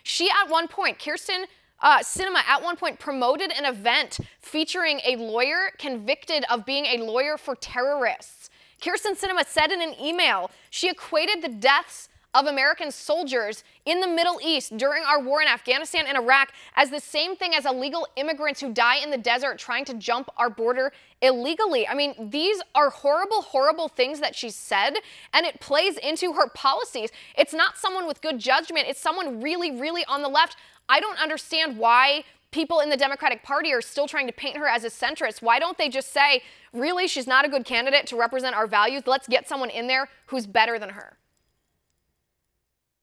She at one point, Sinema at one point promoted an event featuring a lawyer convicted of being a lawyer for terrorists. Kyrsten Sinema said in an email she equated the deaths of American soldiers in the Middle East during our war in Afghanistan and Iraq as the same thing as illegal immigrants who die in the desert trying to jump our border illegally. I mean, these are horrible, horrible things that she said, and it plays into her policies. It's not someone with good judgment. It's someone really, really on the left. I don't understand why people in the Democratic Party are still trying to paint her as a centrist. Why don't they just say, really, she's not a good candidate to represent our values. Let's get someone in there who's better than her.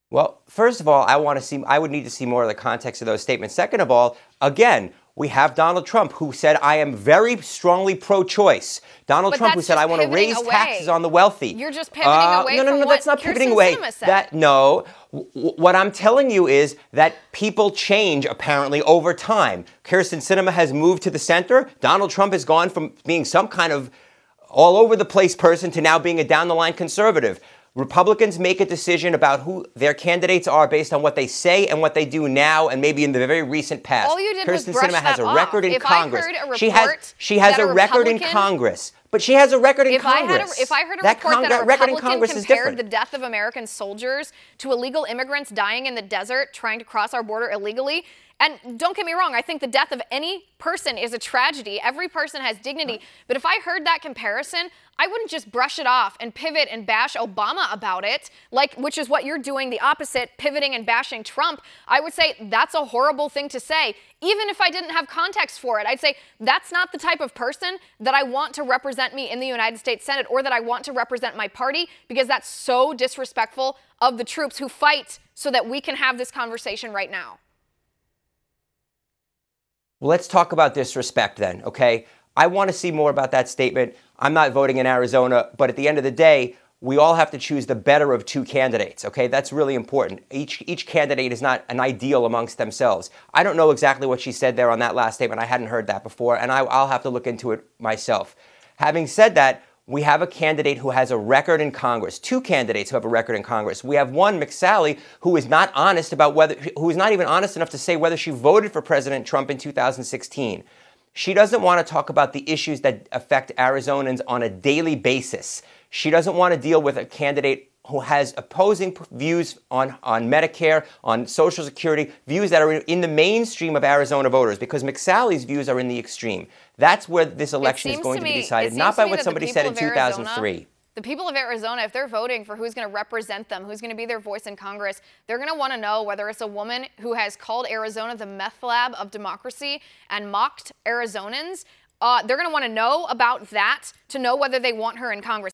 Well, first of all, I would need to see more of the context of those statements. Second of all, again, we have Donald Trump, who said, I am very strongly pro-choice. Donald Trump, who said, I want to raise taxes on the wealthy. You're just pivoting away from what that's not pivoting away. What I'm telling you is that people change, apparently, over time. Kyrsten Sinema has moved to the center. Donald Trump has gone from being some kind of all-over-the-place person to now being a down-the-line conservative. Republicans make a decision about who their candidates are based on what they say and what they do now and maybe in the very recent past. All you did was brush Sinema has that a record off. in Congress. She has a record in Congress. But she has a record in Congress. If I heard a report that a Republican compared the death of American soldiers to illegal immigrants dying in the desert trying to cross our border illegally, and don't get me wrong, I think the death of any person is a tragedy. Every person has dignity. But if I heard that comparison, I wouldn't just brush it off and pivot and bash Obama about it, which is what you're doing, the opposite, pivoting and bashing Trump. I would say that's a horrible thing to say. Even if I didn't have context for it, I'd say that's not the type of person that I want to represent me in the United States Senate or that I want to represent my party, because that's so disrespectful of the troops who fight so that we can have this conversation right now. Well, let's talk about disrespect then, okay? I want to see more about that statement. I'm not voting in Arizona, but at the end of the day, we all have to choose the better of two candidates, okay? That's really important. Each candidate is not an ideal amongst themselves. I don't know exactly what she said there on that last statement. I hadn't heard that before, and I'll have to look into it myself. Having said that, we have a candidate who has a record in Congress, two candidates who have a record in Congress. We have one, McSally, who is not honest about who is not even honest enough to say whether she voted for President Trump in 2016. She doesn't want to talk about the issues that affect Arizonans on a daily basis. She doesn't want to deal with a candidate who has opposing views on Medicare, on Social Security, views that are in the mainstream of Arizona voters, because McSally's views are in the extreme. That's where this election is going to be decided, not by what somebody said in 2003. The people of Arizona, if they're voting for who's going to represent them, who's going to be their voice in Congress, they're going to want to know whether it's a woman who has called Arizona the meth lab of democracy and mocked Arizonans. They're going to want to know about that to know whether they want her in Congress.